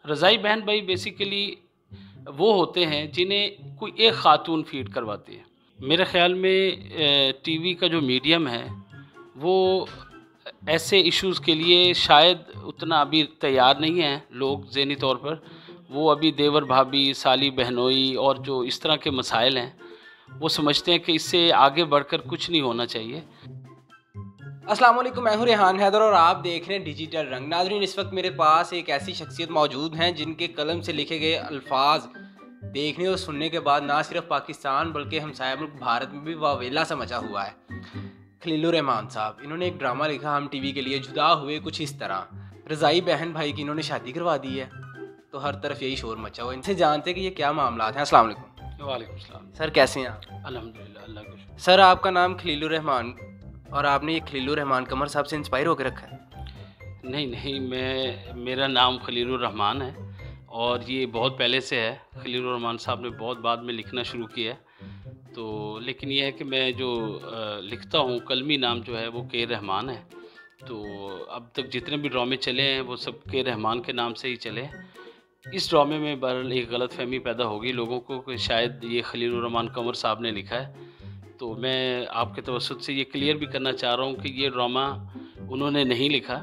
रज़ाई बहन भाई बेसिकली वो होते हैं जिन्हें कोई एक ख़ातून फ़ीड करवाती है। मेरे ख़्याल में टीवी का जो मीडियम है वो ऐसे इश्यूज़ के लिए शायद उतना अभी तैयार नहीं हैं लोग ज़हनी तौर पर। वो अभी देवर भाभी, साली बहनोई और जो इस तरह के मसाइल हैं, वो समझते हैं कि इससे आगे बढ़कर कुछ नहीं होना चाहिए। अस्सलाम वालेकुम, मैं हूं रेहान हैदर और आप देख रहे हैं डिजिटल रंग। नाज़रीन, इस वक्त मेरे पास एक ऐसी शख्सियत मौजूद हैं जिनके कलम से लिखे गए अल्फाज देखने और सुनने के बाद ना सिर्फ पाकिस्तान बल्कि हमसाया मुल्क भारत में भी वावेला सा मचा हुआ है। खलीलुर रहमान साहब, इन्होंने एक ड्रामा लिखा हम टीवी के लिए, जुदा हुए कुछ इस तरह। रज़ाई बहन भाई की इन्होंने शादी करवा दी है, तो हर तरफ यही शोर मचा हुआ। इनसे जानते कि ये क्या मामला हैं। अस्सलाम वालेकुम। वालेकुम सलाम। सर, कैसे हैं आप? अल्हम्दुलिल्लाह, अल्लाह का शुक्र। सर, आपका नाम खलीलुर रहमान और आपने ये खलीलुर रहमान कमर साहब से इंस्पायर होकर रखा है? नहीं, मेरा नाम खलीलुर रहमान है और ये बहुत पहले से है। खलीलुर रहमान साहब ने बहुत बाद में लिखना शुरू किया है। तो लेकिन ये है कि मैं जो लिखता हूँ, कलमी नाम जो है वो के रहमान है। तो अब तक जितने भी ड्रामे चले हैं वो सब के रहमान के नाम से ही चले हैं। इस ड्रामे में बहरहाल एक गलतफ़हमी पैदा हो गई लोगों को कि शायद ये खलीलुर रहमान कंवर साहब ने लिखा है। तो मैं आपके तवज्जुह से ये क्लियर भी करना चाह रहा हूँ कि ये ड्रामा उन्होंने नहीं लिखा।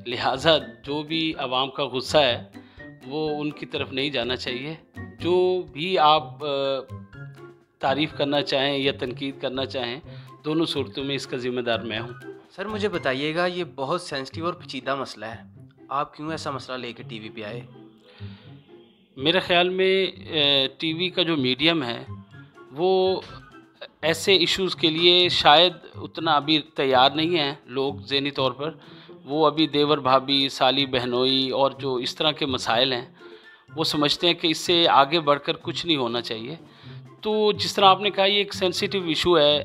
लिहाजा जो भी आवाम का गुस्सा है वो उनकी तरफ नहीं जाना चाहिए। जो भी आप तारीफ़ करना चाहें या तनकीद करना चाहें, दोनों सूरतों में इसका ज़िम्मेदार मैं हूँ। सर, मुझे बताइएगा, ये बहुत सेंसिटिव और पेचीदा मसला है, आप क्यों ऐसा मसला लेकर टीवी पे आए? मेरे ख़्याल में टीवी का जो मीडियम है वो ऐसे इश्यूज़ के लिए शायद उतना अभी तैयार नहीं हैं लोग ज़हनी तौर पर। वो अभी देवर भाभी, साली बहनोई और जो इस तरह के मसाइल हैं, वो समझते हैं कि इससे आगे बढ़कर कुछ नहीं होना चाहिए। तो जिस तरह आपने कहा ये एक सेंसिटिव इशू है,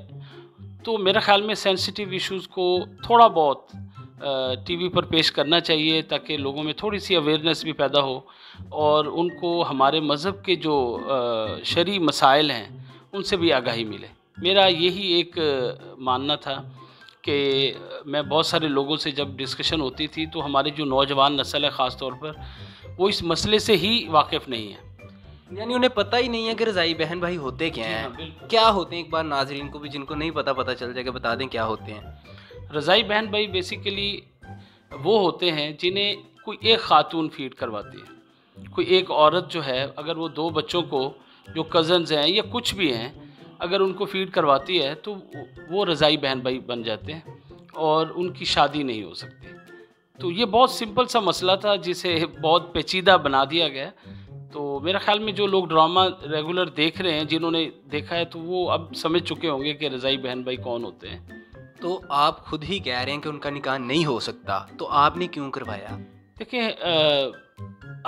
तो मेरे ख़्याल में सेंसिटिव इश्यूज़ को थोड़ा बहुत टीवी पर पेश करना चाहिए ताकि लोगों में थोड़ी-सी अवेयरनेस भी पैदा हो और उनको हमारे मज़हब के जो शरई मसाइल हैं, उनसे भी आगाही मिले। मेरा यही एक मानना था कि मैं बहुत सारे लोगों से जब डिस्कशन होती थी तो हमारी जो नौजवान नस्ल है ख़ास तौर पर, वो इस मसले से ही वाकिफ़ नहीं है। यानी उन्हें पता ही नहीं है कि रज़ाई बहन भाई होते क्या जी हाँ, हैं? बिल्कुल। क्या होते हैं? एक बार नाज़रीन को भी जिनको नहीं पता चल जाएगा, बता दें क्या होते हैं। रज़ाई बहन भाई बेसिकली वो होते हैं जिन्हें कोई एक ख़ातून फ़ीड करवाती है। कोई एक औरत जो है, अगर वो 2 बच्चों को, जो कज़न्स हैं या कुछ भी हैं, अगर उनको फ़ीड करवाती है तो वो रज़ाई बहन भाई बन जाते हैं और उनकी शादी नहीं हो सकती। तो ये बहुत सिंपल सा मसला था जिसे बहुत पेचीदा बना दिया गया। तो मेरे ख़्याल में जो लोग ड्रामा रेगुलर देख रहे हैं, जिन्होंने देखा है, तो वो अब समझ चुके होंगे कि रज़ाई बहन भाई कौन होते हैं। तो आप खुद ही कह रहे हैं कि उनका निकाह नहीं हो सकता, तो आपने क्यों करवाया? देखिए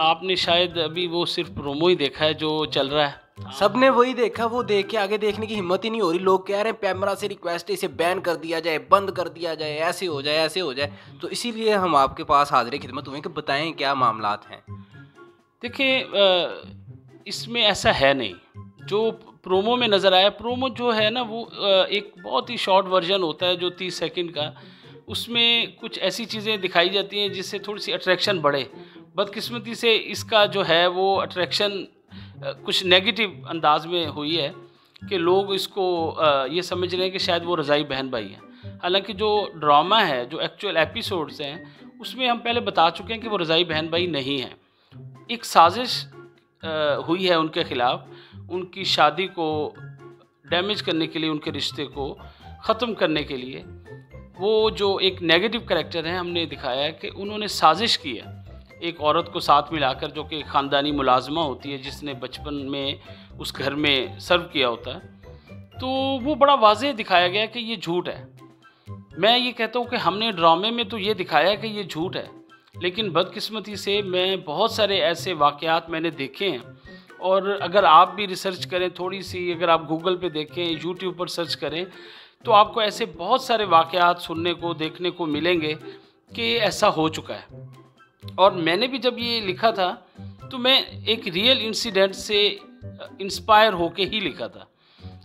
आपने शायद अभी वो सिर्फ प्रोमो ही देखा है जो चल रहा है। सबने वही देखा, वो देख के आगे देखने की हिम्मत ही नहीं हो रही। लोग कह रहे हैं पैमरा से रिक्वेस्ट है, इसे बैन कर दिया जाए, बंद कर दिया जाए, ऐसे हो जाए, ऐसे हो जाए। तो इसीलिए हम आपके पास हाज़िर खिदमत हुए कि बताएं क्या मामलात हैं। देखिए इसमें ऐसा है नहीं जो प्रोमो में नज़र आया। प्रोमो जो है ना वो एक बहुत ही शॉर्ट वर्जन होता है जो 30 सेकंड का। उसमें कुछ ऐसी चीज़ें दिखाई जाती हैं जिससे थोड़ी सी अट्रैक्शन बढ़े। बदकिस्मती से इसका जो है वो अट्रैक्शन कुछ नेगेटिव अंदाज में हुई है कि लोग इसको ये समझ रहे हैं कि शायद वो रज़ाई बहन भाई हैं। हालांकि जो ड्रामा है, जो एक्चुअल एपिसोड्स हैं, उसमें हम पहले बता चुके हैं कि वो रज़ाई बहन भाई नहीं हैं। एक साजिश हुई है उनके ख़िलाफ़, उनकी शादी को डैमेज करने के लिए, उनके रिश्ते को ख़त्म करने के लिए। वो जो एक नेगेटिव कैरेक्टर है, हमने दिखाया है कि उन्होंने साजिश की है एक औरत को साथ मिलाकर, जो कि ख़ानदानी मुलाज़िमा होती है जिसने बचपन में उस घर में सर्व किया होता है। तो वो बड़ा वाज़ेह दिखाया गया कि ये झूठ है। मैं ये कहता हूँ कि हमने ड्रामे में तो ये दिखाया कि ये झूठ है, लेकिन बदकिस्मती से मैं बहुत सारे ऐसे वाक़यात मैंने देखे हैं। और अगर आप भी रिसर्च करें थोड़ी-सी, अगर आप गूगल पे देखें, यूट्यूब पर सर्च करें, तो आपको ऐसे बहुत सारे वाक़यात सुनने को, देखने को मिलेंगे कि ऐसा हो चुका है। और मैंने भी जब ये लिखा था तो मैं एक रियल इंसिडेंट से इंस्पायर होके ही लिखा था।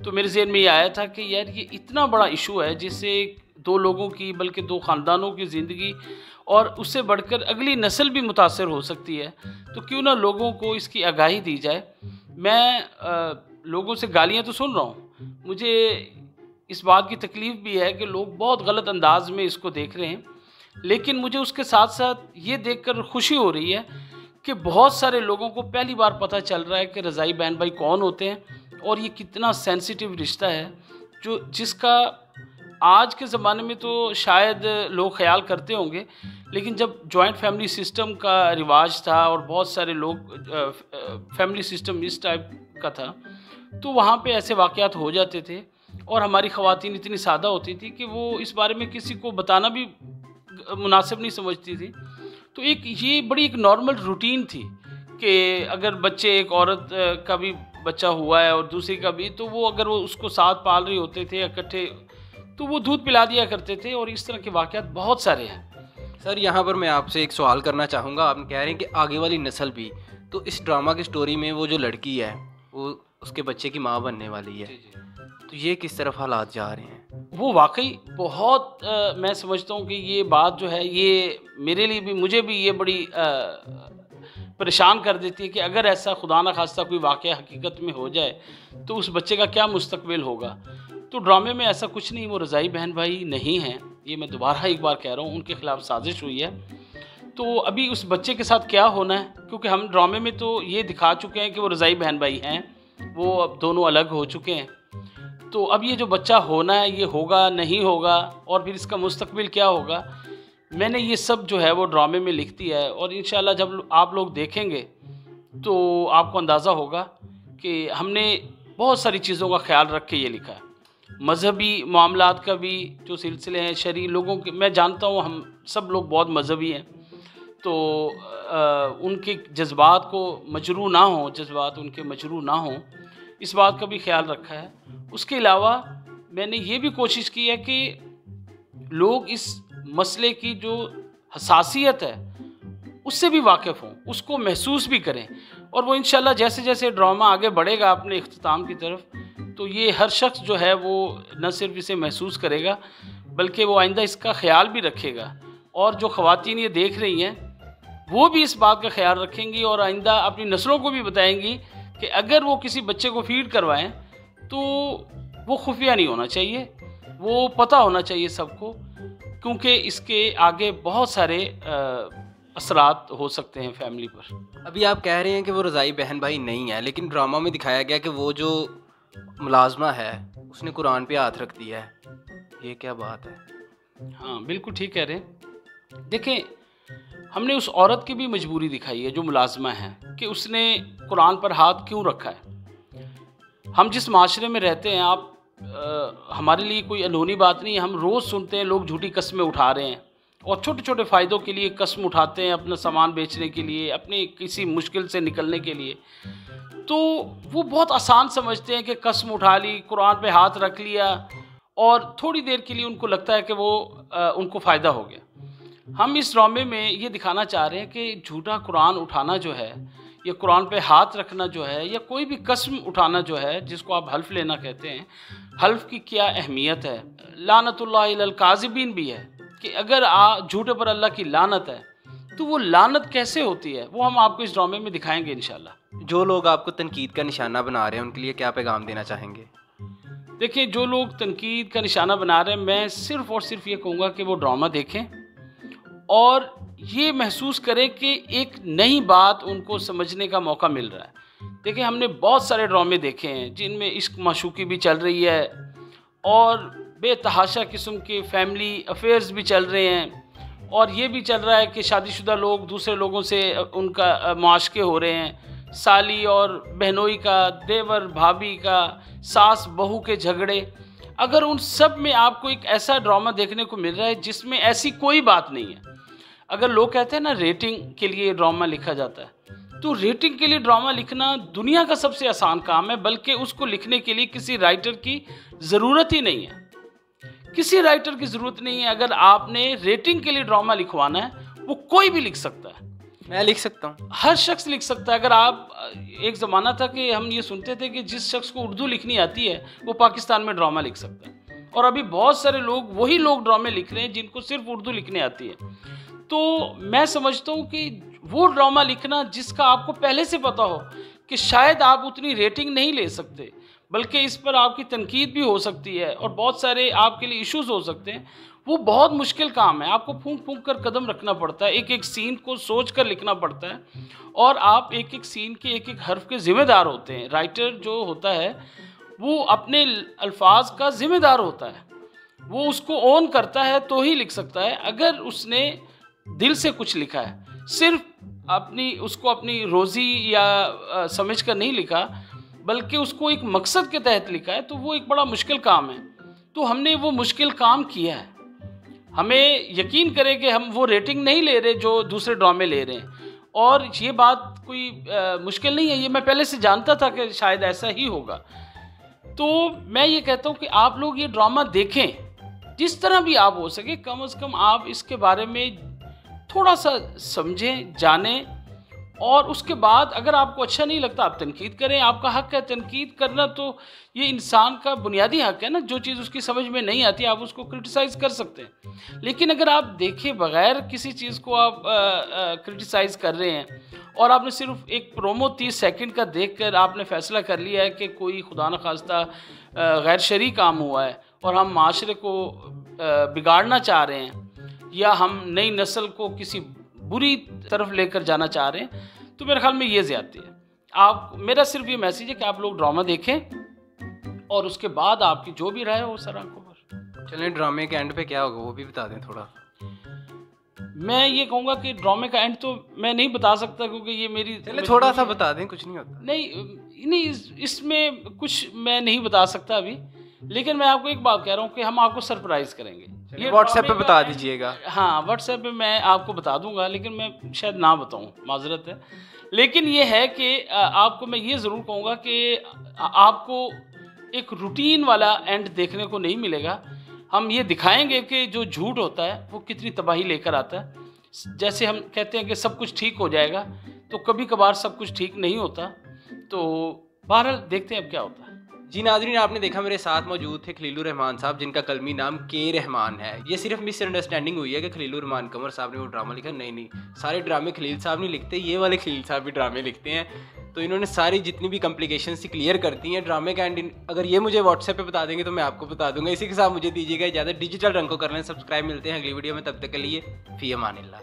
तो मेरे ज़हन में ये आया था कि यार ये इतना बड़ा इशू है जिससे 2 लोगों की, बल्कि 2 ख़ानदानों की ज़िंदगी और उससे बढ़कर अगली नस्ल भी मुतासर हो सकती है। तो क्यों ना लोगों को इसकी आगाही दी जाए। मैं लोगों से गालियाँ तो सुन रहा हूँ, मुझे इस बात की तकलीफ़ भी है कि लोग बहुत गलत अंदाज में इसको देख रहे हैं, लेकिन मुझे उसके साथ साथ ये देखकर खुशी हो रही है कि बहुत सारे लोगों को पहली बार पता चल रहा है कि रज़ाई बहन भाई कौन होते हैं और ये कितना सेंसिटिव रिश्ता है, जो जिसका आज के ज़माने में तो शायद लोग ख्याल करते होंगे, लेकिन जब जॉइंट फैमिली सिस्टम का रिवाज था और बहुत सारे लोग फैमिली सिस्टम इस टाइप का था, तो वहाँ पे ऐसे वाक़यात हो जाते थे और हमारी ख़वातीन इतनी सादा होती थी कि वो इस बारे में किसी को बताना भी मुनासिब नहीं समझती थी। तो ये बड़ी एक नॉर्मल रूटीन थी कि अगर बच्चे, एक औरत का भी बच्चा हुआ है और दूसरी का भी, तो वो अगर वो उसको साथ पाल रहे होते थे इकट्ठे, तो वो दूध पिला दिया करते थे और इस तरह के वाक़यात बहुत सारे हैं। सर यहाँ पर मैं आपसे एक सवाल करना चाहूँगा। आप कह रहे हैं कि आगे वाली नस्ल भी, तो इस ड्रामा की स्टोरी में वो जो लड़की है वो उसके बच्चे की माँ बनने वाली है, तो ये किस तरफ हालात जा रहे हैं? वो वाकई बहुत मैं समझता हूँ कि ये बात जो है ये मेरे लिए भी, मुझे भी ये बड़ी परेशान कर देती है कि अगर ऐसा खुदा न खास्ता कोई वाक़या हकीकत में हो जाए तो उस बच्चे का क्या मुस्तकबिल होगा। तो ड्रामे में ऐसा कुछ नहीं, वो रज़ाई बहन भाई नहीं हैं, ये मैं दोबारा एक बार कह रहा हूँ, उनके ख़िलाफ़ साजिश हुई है। तो अभी उस बच्चे के साथ क्या होना है, क्योंकि हम ड्रामे में तो ये दिखा चुके हैं कि वो रज़ाई बहन भाई हैं, वो अब दोनों अलग हो चुके हैं। तो अब ये जो बच्चा होना है ये होगा नहीं होगा और फिर इसका मुस्तकबिल क्या होगा, मैंने ये सब जो है वो ड्रामे में लिख दिया है और इंशाल्लाह जब आप लोग देखेंगे तो आपको अंदाज़ा होगा कि हमने बहुत सारी चीज़ों का ख्याल रख के ये लिखा है। मज़हबी मामलात का भी जो सिलसिले हैं, शरई लोगों के, मैं जानता हूँ हम सब लोग बहुत मज़हबी हैं, तो उनके जज्बात को मजरू ना हो, जज्बात उनके मजरू ना हों, इस बात का भी ख्याल रखा है। उसके अलावा मैंने ये भी कोशिश की है कि लोग इस मसले की जो हसासियत है उससे भी वाकिफ़ हों, उसको महसूस भी करें, और वो इंशाल्लाह जैसे जैसे ड्रामा आगे बढ़ेगा अपने इख्तिताम की तरफ, तो ये हर शख्स जो है वो न सिर्फ इसे महसूस करेगा बल्कि वो आइंदा इसका ख्याल भी रखेगा, और जो ख़वातीन ये देख रही हैं वो भी इस बात का ख्याल रखेंगी और आइंदा अपनी नस्लों को भी बताएंगी कि अगर वो किसी बच्चे को फीड करवाएं तो वो खुफिया नहीं होना चाहिए, वो पता होना चाहिए सबको, क्योंकि इसके आगे बहुत सारे असरात हो सकते हैं फैमिली पर। अभी आप कह रहे हैं कि वो रज़ाई बहन भाई नहीं है, लेकिन ड्रामा में दिखाया गया कि वो जो मुलाजमा है उसने कुरान पे हाथ रख दिया है, ये क्या बात है? हाँ बिल्कुल ठीक कह रहे हैं। देखें, हमने उस औरत की भी मजबूरी दिखाई है जो मुलाजमा है कि उसने कुरान पर हाथ क्यों रखा है। हम जिस माशरे में रहते हैं, आप हमारे लिए कोई अनहोनी बात नहीं है, हम रोज़ सुनते हैं लोग झूठी कस्में उठा रहे हैं और छोटे छोटे फ़ायदों के लिए कसम उठाते हैं, अपना सामान बेचने के लिए, अपनी किसी मुश्किल से निकलने के लिए। तो वो बहुत आसान समझते हैं कि कसम उठा ली, कुरान पे हाथ रख लिया और थोड़ी देर के लिए उनको लगता है कि वो उनको फ़ायदा हो गया। हम इस ड्रामे में ये दिखाना चाह रहे हैं कि झूठा कुरान उठाना जो है, या कुरान पे हाथ रखना जो है, या कोई भी कसम उठाना जो है, जिसको आप हल्फ लेना कहते हैं, हल्फ की क्या अहमियत है। लानतुल्लाहि अलल काज़िबीन भी है कि अगर झूठे पर अल्लाह की लानत है तो वो लानत कैसे होती है, वो हम आपको इस ड्रामे में दिखाएंगे इंशाल्लाह। जो लोग आपको तनकीद का निशाना बना रहे हैं उनके लिए क्या पैगाम देना चाहेंगे? देखिए, जो लोग तनकीद का निशाना बना रहे हैं, मैं सिर्फ़ और सिर्फ ये कहूँगा कि वो ड्रामा देखें और ये महसूस करें कि एक नई बात उनको समझने का मौका मिल रहा है। देखिए, हमने बहुत सारे ड्रामे देखे हैं जिनमें इश्क माशूकी भी चल रही है और बेतहाशा किस्म के फैमिली अफेयर्स भी चल रहे हैं, और ये भी चल रहा है कि शादीशुदा लोग दूसरे लोगों से उनका मुआशके हो रहे हैं, साली और बहनोई का, देवर भाभी का, सास बहू के झगड़े। अगर उन सब में आपको एक ऐसा ड्रामा देखने को मिल रहा है जिसमें ऐसी कोई बात नहीं है, अगर लोग कहते हैं ना रेटिंग के लिए ड्रामा लिखा जाता है, तो रेटिंग के लिए ड्रामा लिखना दुनिया का सबसे आसान काम है, बल्कि उसको लिखने के लिए किसी राइटर की ज़रूरत ही नहीं है, किसी राइटर की ज़रूरत नहीं है। अगर आपने रेटिंग के लिए ड्रामा लिखवाना है, वो कोई भी लिख सकता है। मैं लिख सकता हूँ, हर शख्स लिख सकता है। अगर आप, एक ज़माना था कि हम ये सुनते थे कि जिस शख्स को उर्दू लिखनी आती है वो पाकिस्तान में ड्रामा लिख सकता है, और अभी बहुत सारे लोग, वही लोग ड्रामे लिख रहे हैं जिनको सिर्फ उर्दू लिखने आती है। तो मैं समझता हूँ कि वो ड्रामा लिखना जिसका आपको पहले से पता हो कि शायद आप उतनी रेटिंग नहीं ले सकते, बल्कि इस पर आपकी तनकीद भी हो सकती है और बहुत सारे आपके लिए इश्यूज हो सकते हैं, वो बहुत मुश्किल काम है। आपको फूंक फूंक कर कदम रखना पड़ता है, एक एक सीन को सोच कर लिखना पड़ता है, और आप एक एक सीन के एक एक हर्फ के ज़िम्मेदार होते हैं। राइटर जो होता है वो अपने अल्फाज का ज़िम्मेदार होता है, वो उसको ओन करता है तो ही लिख सकता है। अगर उसने दिल से कुछ लिखा है, सिर्फ उसको अपनी रोज़ी या समझ कर नहीं लिखा, बल्कि उसको एक मकसद के तहत लिखा है, तो वो एक बड़ा मुश्किल काम है। तो हमने वो मुश्किल काम किया है। हमें यकीन करें कि हम वो रेटिंग नहीं ले रहे जो दूसरे ड्रामे ले रहे हैं, और ये बात कोई मुश्किल नहीं है, ये मैं पहले से जानता था कि शायद ऐसा ही होगा। तो मैं ये कहता हूँ कि आप लोग ये ड्रामा देखें, जिस तरह भी आप हो सके कम से कम आप इसके बारे में थोड़ा सा समझें, जानें, और उसके बाद अगर आपको अच्छा नहीं लगता आप तनकीद करें, आपका हक है तनकीद करना। तो ये इंसान का बुनियादी हक है ना, जो चीज़ उसकी समझ में नहीं आती आप उसको क्रिटिसाइज़ कर सकते हैं। लेकिन अगर आप देखे बगैर किसी चीज़ को आप क्रिटिसाइज़ कर रहे हैं, और आपने सिर्फ एक प्रोमो 30 सेकंड का देखकर आपने फ़ैसला कर लिया है कि कोई खुदा न खास्ता गैर शरई काम हुआ है और हम माशरे को बिगाड़ना चाह रहे हैं, या हम नई नस्ल को किसी बुरी तरफ लेकर जाना चाह रहे हैं, तो मेरे ख्याल में ये ज़्यादती है। मेरा सिर्फ ये मैसेज है कि आप लोग ड्रामा देखें और उसके बाद आपकी जो भी राय हो सर आंखों पर। चलें, ड्रामे के एंड पे क्या होगा वो भी बता दें थोड़ा। मैं ये कहूँगा कि ड्रामे का एंड तो मैं नहीं बता सकता, क्योंकि ये मेरी थोड़ा सा बता दें, कुछ नहीं होता। नहीं, इसमें कुछ मैं नहीं बता सकता अभी, लेकिन मैं आपको एक बात कह रहा हूँ कि हम आपको सरप्राइज़ करेंगे। ये व्हाट्सएप पे बता दीजिएगा। हाँ, व्हाट्सएप पे मैं आपको बता दूंगा, लेकिन मैं शायद ना बताऊं, माजरत है। लेकिन ये है कि आपको मैं ये ज़रूर कहूँगा कि आपको एक रूटीन वाला एंड देखने को नहीं मिलेगा। हम ये दिखाएंगे कि जो झूठ होता है वो कितनी तबाही लेकर आता है। जैसे हम कहते हैं कि सब कुछ ठीक हो जाएगा, तो कभी कभार सब कुछ ठीक नहीं होता। तो बहरहाल देखते हैं अब क्या होता है। जी नाज़रीन, आपने देखा मेरे साथ मौजूद थे खलीलुर रहमान साहब, जिनका कलमी नाम के रहमान है। ये सिर्फ मिसअंडरस्टैंडिंग हुई है कि खलीलुर रहमान कंवर साहब ने वो ड्रामा लिखा। नहीं, सारे ड्रामे खलील साहब नहीं लिखते, ये वाले खलील साहब भी ड्रामे लिखते हैं। तो इन्होंने सारी जितनी भी कॉम्प्लिकेशंस थी क्लियर करती हैं ड्रामे का एंड। अगर ये मुझे व्हाट्सएप पे बता देंगे तो मैं आपको बता दूंगा। इसी के साथ मुझे दीजिएगा इजाज़त। डिजिटल रंग को करना सब्सक्राइब। मिलते हैं अगली वीडियो में, तब तक के लिए फ़ी अमानिल्लाह।